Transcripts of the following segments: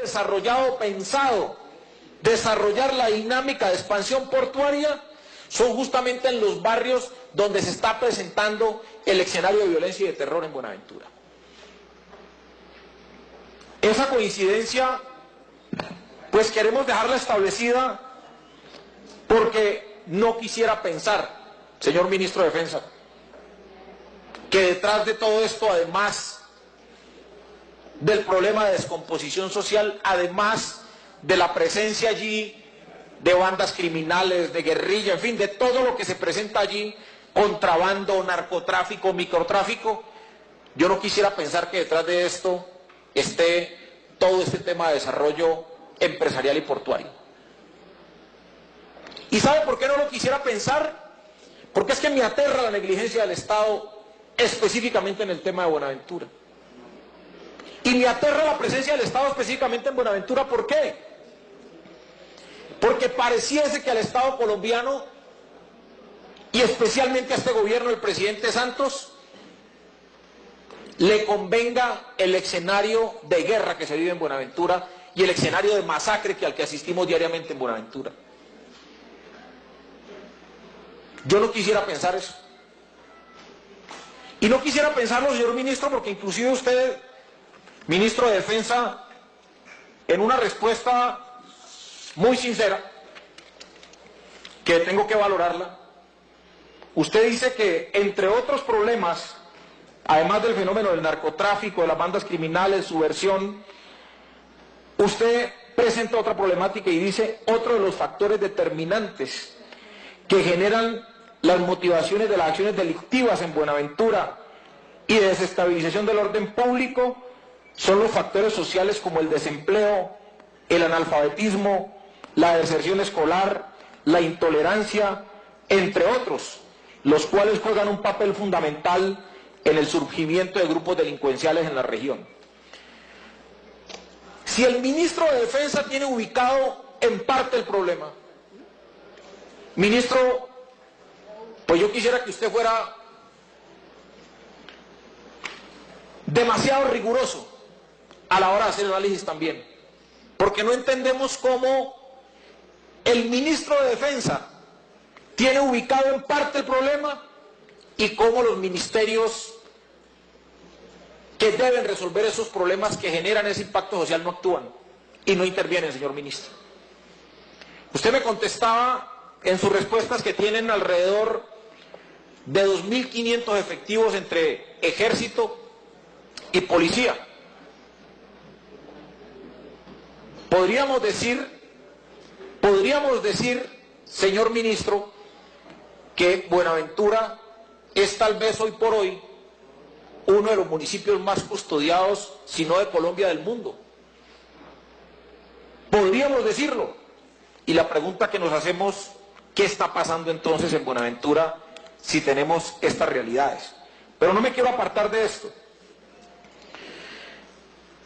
desarrollado, pensado, desarrollar la dinámica de expansión portuaria, son justamente en los barrios donde se está presentando el escenario de violencia y de terror en Buenaventura. Esa coincidencia, pues queremos dejarla establecida porque no quisiera pensar, señor Ministro de Defensa, que detrás de todo esto, además del problema de descomposición social, además de la presencia allí de bandas criminales, de guerrilla, en fin, de todo lo que se presenta allí, contrabando, narcotráfico, microtráfico, yo no quisiera pensar que detrás de esto esté todo este tema de desarrollo empresarial y portuario. ¿Y sabe por qué no lo quisiera pensar? Porque es que me aterra la negligencia del Estado, específicamente en el tema de Buenaventura. Y me aterra la presencia del Estado específicamente en Buenaventura. ¿Por qué? Porque pareciese que al Estado colombiano, y especialmente a este gobierno del presidente Santos, le convenga el escenario de guerra que se vive en Buenaventura y el escenario de masacre al que asistimos diariamente en Buenaventura. Yo no quisiera pensar eso. Y no quisiera pensarlo, señor ministro, porque inclusive usted, ministro de Defensa, en una respuesta muy sincera, que tengo que valorarla, usted dice que, entre otros problemas, además del fenómeno del narcotráfico, de las bandas criminales, subversión, usted presenta otra problemática y dice otro de los factores determinantes que generan las motivaciones de las acciones delictivas en Buenaventura y de desestabilización del orden público son los factores sociales como el desempleo, el analfabetismo, la deserción escolar, la intolerancia, entre otros, los cuales juegan un papel fundamental en el surgimiento de grupos delincuenciales en la región. Si el ministro de Defensa tiene ubicado en parte el problema, ministro, pues yo quisiera que usted fuera demasiado riguroso a la hora de hacer el análisis también, porque no entendemos cómo el ministro de Defensa tiene ubicado en parte el problema y cómo los ministerios que deben resolver esos problemas que generan ese impacto social no actúan y no intervienen, señor ministro. Usted me contestaba en sus respuestas que tienen alrededor de 2.500 efectivos entre ejército y policía. Podríamos decir, señor ministro, que Buenaventura es tal vez hoy por hoy uno de los municipios más custodiados, si no de Colombia, del mundo. Podríamos decirlo. Y la pregunta que nos hacemos, ¿qué está pasando entonces en Buenaventura si tenemos estas realidades? Pero no me quiero apartar de esto.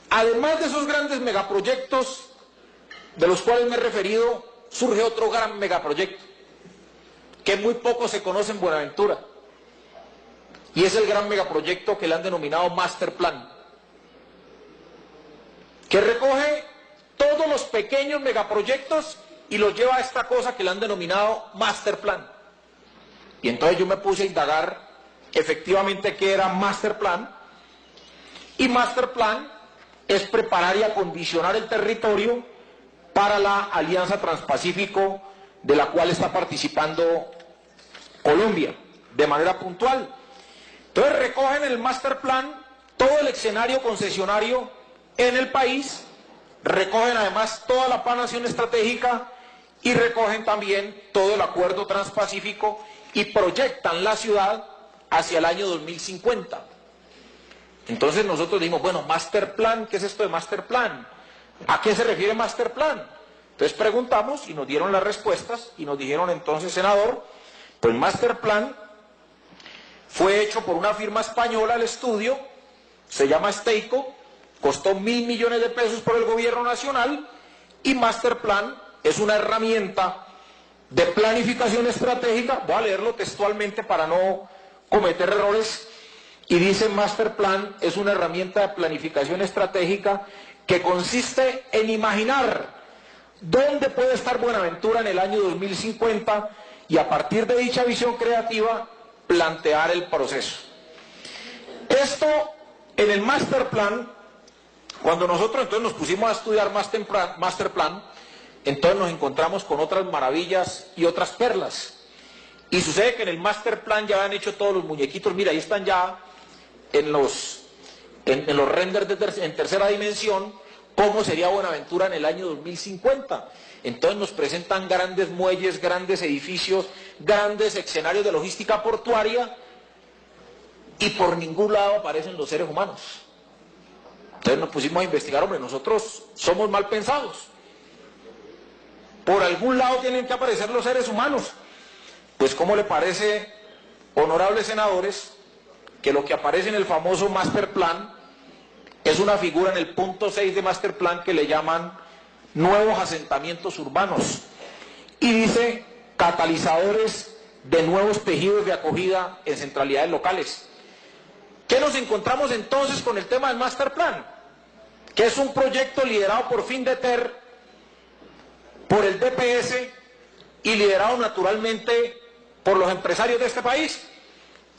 Además de esos grandes megaproyectos de los cuales me he referido, surge otro gran megaproyecto que muy poco se conoce en Buenaventura, y es el gran megaproyecto que le han denominado Master Plan, que recoge todos los pequeños megaproyectos y los lleva a esta cosa que le han denominado Master Plan. Y entonces yo me puse a indagar efectivamente qué era Master Plan, y Master Plan es preparar y acondicionar el territorio para la Alianza Transpacífico de la cual está participando Colombia de manera puntual. Entonces recogen en el Master Plan todo el escenario concesionario en el país, recogen además toda la planación estratégica y recogen también todo el acuerdo transpacífico y proyectan la ciudad hacia el año 2050. Entonces nosotros dijimos, bueno, Master Plan, ¿qué es esto de Master Plan? ¿A qué se refiere Master Plan? Entonces preguntamos y nos dieron las respuestas y nos dijeron entonces, senador, pues Master Plan fue hecho por una firma española el estudio, se llama Steico, costó 1.000 millones de pesos por el gobierno nacional, y Master Plan es una herramienta de planificación estratégica, voy a leerlo textualmente para no cometer errores, y dice Master Plan es una herramienta de planificación estratégica que consiste en imaginar dónde puede estar Buenaventura en el año 2050 y a partir de dicha visión creativa plantear el proceso. Esto en el master plan, cuando nosotros entonces nos pusimos a estudiar master plan, entonces nos encontramos con otras maravillas y otras perlas. Y sucede que en el master plan ya han hecho todos los muñequitos, mira, ahí están ya en los renders en tercera dimensión, cómo sería Buenaventura en el año 2050. Entonces nos presentan grandes muelles, grandes edificios, grandes escenarios de logística portuaria, y por ningún lado aparecen los seres humanos. Entonces nos pusimos a investigar, hombre, nosotros somos mal pensados. Por algún lado tienen que aparecer los seres humanos. Pues ¿cómo le parece, honorables senadores, que lo que aparece en el famoso master plan es una figura en el punto 6 de master plan que le llaman nuevos asentamientos urbanos? Y dice catalizadores de nuevos tejidos de acogida en centralidades locales. ¿Qué nos encontramos entonces con el tema del master plan? Que es un proyecto liderado por FINDETER, por el DPS y liderado naturalmente por los empresarios de este país.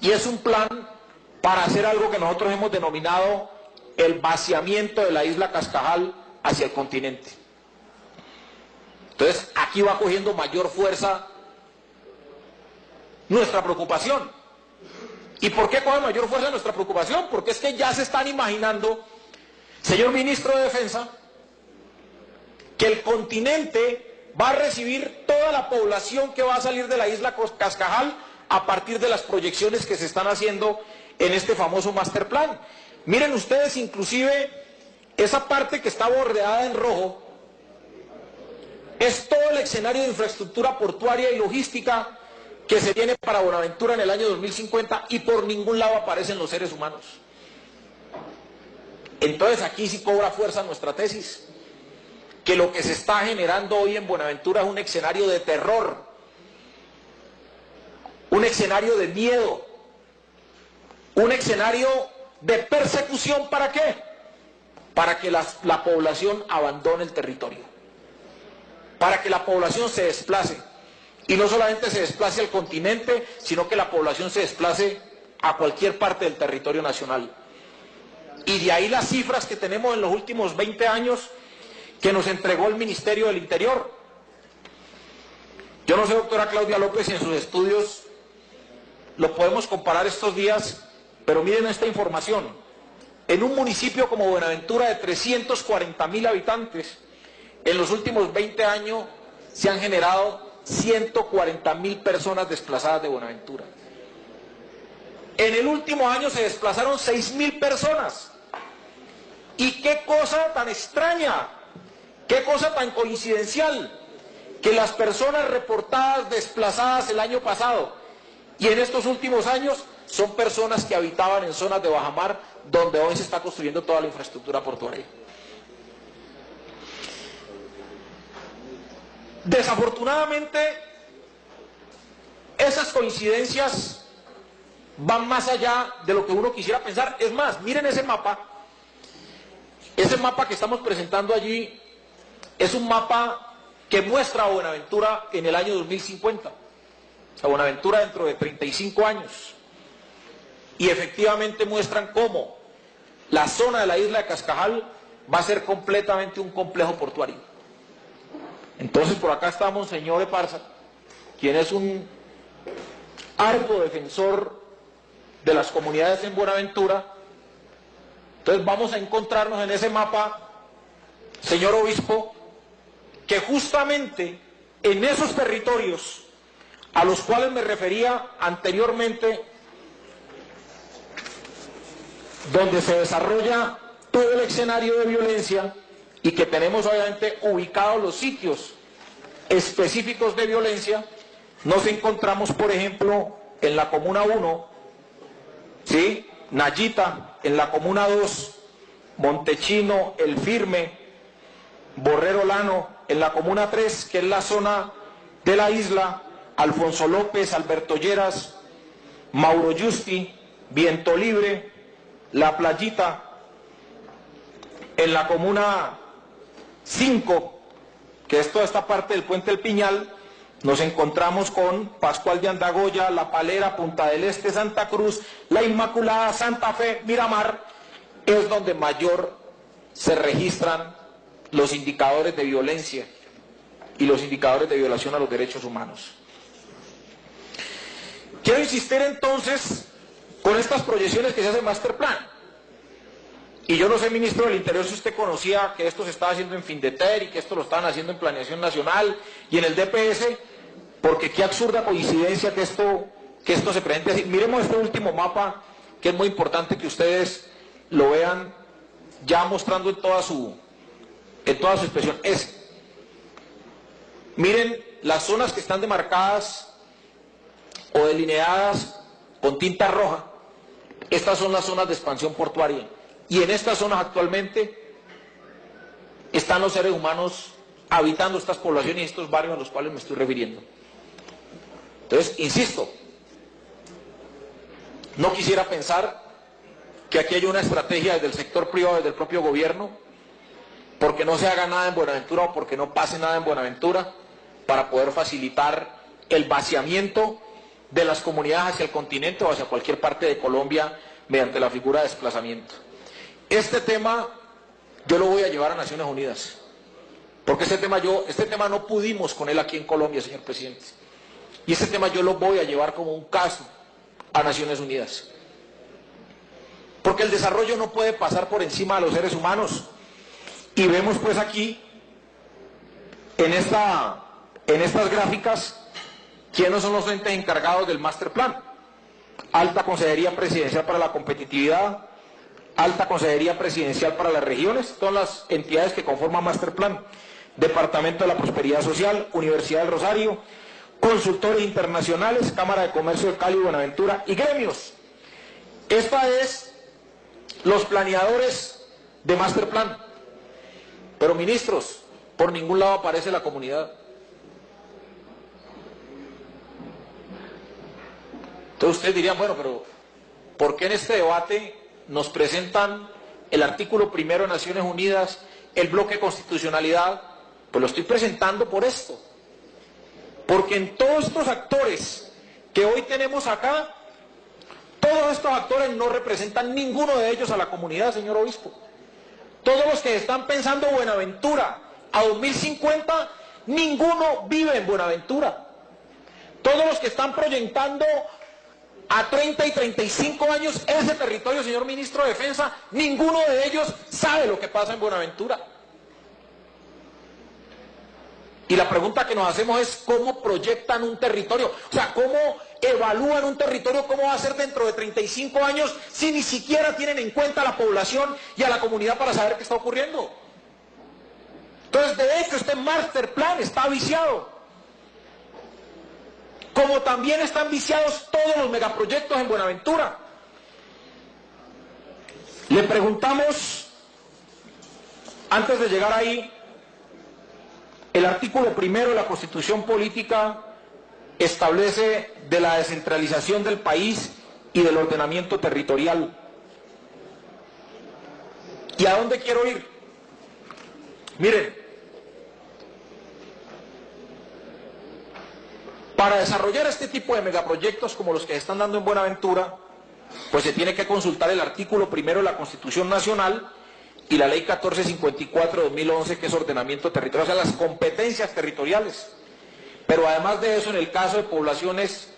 Y es un plan para hacer algo que nosotros hemos denominado el vaciamiento de la isla Cascajal hacia el continente. Entonces aquí va cogiendo mayor fuerza nuestra preocupación. ¿Y por qué coge mayor fuerza nuestra preocupación? Porque es que ya se están imaginando, señor ministro de Defensa, que el continente va a recibir toda la población que va a salir de la isla Cascajal a partir de las proyecciones que se están haciendo en este famoso master plan. Miren ustedes, inclusive, esa parte que está bordeada en rojo, es todo el escenario de infraestructura portuaria y logística que se tiene para Buenaventura en el año 2050 y por ningún lado aparecen los seres humanos. Entonces aquí sí cobra fuerza nuestra tesis, que lo que se está generando hoy en Buenaventura es un escenario de terror, un escenario de miedo, un escenario de persecución. ¿Para qué? Para que la población abandone el territorio, para que la población se desplace. Y no solamente se desplace al continente, sino que la población se desplace a cualquier parte del territorio nacional. Y de ahí las cifras que tenemos en los últimos 20 años que nos entregó el Ministerio del Interior. Yo no sé, doctora Claudia López, si en sus estudios lo podemos comparar estos días, pero miren esta información. En un municipio como Buenaventura de 340.000 habitantes, en los últimos 20 años se han generado 140.000 personas desplazadas de Buenaventura. En el último año se desplazaron 6.000 personas. Y qué cosa tan extraña, qué cosa tan coincidencial, que las personas reportadas desplazadas el año pasado y en estos últimos años son personas que habitaban en zonas de bajamar donde hoy se está construyendo toda la infraestructura portuaria. Desafortunadamente, esas coincidencias van más allá de lo que uno quisiera pensar. Es más, miren ese mapa que estamos presentando allí, es un mapa que muestra a Buenaventura en el año 2050, o sea, Buenaventura dentro de 35 años, y efectivamente muestran cómo la zona de la isla de Cascajal va a ser completamente un complejo portuario. Entonces por acá está Monseñor Eparza, quien es un arduo defensor de las comunidades en Buenaventura. Entonces vamos a encontrarnos en ese mapa, señor obispo, que justamente en esos territorios a los cuales me refería anteriormente, donde se desarrolla todo el escenario de violencia y que tenemos obviamente ubicados los sitios específicos de violencia, nos encontramos, por ejemplo, en la Comuna 1, ¿sí? Nayita, en la Comuna 2, Montechino, El Firme, Borrero Lano, en la Comuna 3, que es la zona de la isla, Alfonso López, Alberto Lleras, Mauro Justi, Viento Libre, La Playita, En la comuna 5, que es toda esta parte del Puente del Piñal, nos encontramos con Pascual de Andagoya, La Palera, Punta del Este, Santa Cruz, La Inmaculada, Santa Fe, Miramar, es donde mayor se registran los indicadores de violencia y los indicadores de violación a los derechos humanos. Quiero insistir entonces con estas proyecciones que se hace en Master Plan. Y yo no sé, ministro del Interior, si usted conocía que esto se estaba haciendo en Findeter y que esto lo estaban haciendo en Planeación Nacional y en el DPS, porque qué absurda coincidencia que esto se presente así. Miremos este último mapa, que es muy importante que ustedes lo vean ya mostrando en toda su expresión. Miren las zonas que están demarcadas o delineadas con tinta roja. Estas son las zonas de expansión portuaria. Y en estas zonas actualmente están los seres humanos habitando estas poblaciones y estos barrios a los cuales me estoy refiriendo. Entonces, insisto, no quisiera pensar que aquí hay una estrategia desde el sector privado, desde el propio gobierno, porque no se haga nada en Buenaventura o porque no pase nada en Buenaventura, para poder facilitar el vaciamiento de las comunidades hacia el continente o hacia cualquier parte de Colombia mediante la figura de desplazamiento. Este tema yo lo voy a llevar a Naciones Unidas, porque este tema no pudimos con él aquí en Colombia, señor presidente, y este tema yo lo voy a llevar como un caso a Naciones Unidas, porque el desarrollo no puede pasar por encima de los seres humanos. Y vemos pues aquí en estas gráficas quiénes son los entes encargados del Master Plan. Alta Consejería Presidencial para la Competitividad, Alta Consejería Presidencial para las Regiones, todas las entidades que conforman Master Plan, Departamento de la Prosperidad Social, Universidad del Rosario, consultores internacionales, Cámara de Comercio de Cali y Buenaventura y gremios. Esta es los planeadores de Master Plan. Pero ministros, por ningún lado aparece la comunidad. Entonces ustedes dirían, bueno, pero ¿por qué en este debate nos presentan el artículo 1 de Naciones Unidas, el bloque de constitucionalidad? Pues lo estoy presentando por esto. Porque en todos estos actores que hoy tenemos acá, todos estos actores no representan ninguno de ellos a la comunidad, señor obispo. Todos los que están pensando Buenaventura a 2050, ninguno vive en Buenaventura. Todos los que están proyectando a 30 y 35 años ese territorio, señor ministro de Defensa, ninguno de ellos sabe lo que pasa en Buenaventura. Y la pregunta que nos hacemos es ¿cómo proyectan un territorio? O sea, ¿cómo evalúan un territorio? ¿Cómo va a ser dentro de 35 años si ni siquiera tienen en cuenta a la población y a la comunidad para saber qué está ocurriendo? Entonces, de hecho, este Master Plan está viciado. Como también están viciados todos los megaproyectos en Buenaventura. Le preguntamos, antes de llegar ahí, el artículo 1 de la Constitución Política establece de la descentralización del país y del ordenamiento territorial. ¿Y a dónde quiero ir? Miren, para desarrollar este tipo de megaproyectos como los que se están dando en Buenaventura, pues se tiene que consultar el artículo 1 de la Constitución Nacional y la Ley 1454 de 2011, que es ordenamiento territorial, o sea, las competencias territoriales. Pero además de eso, en el caso de poblaciones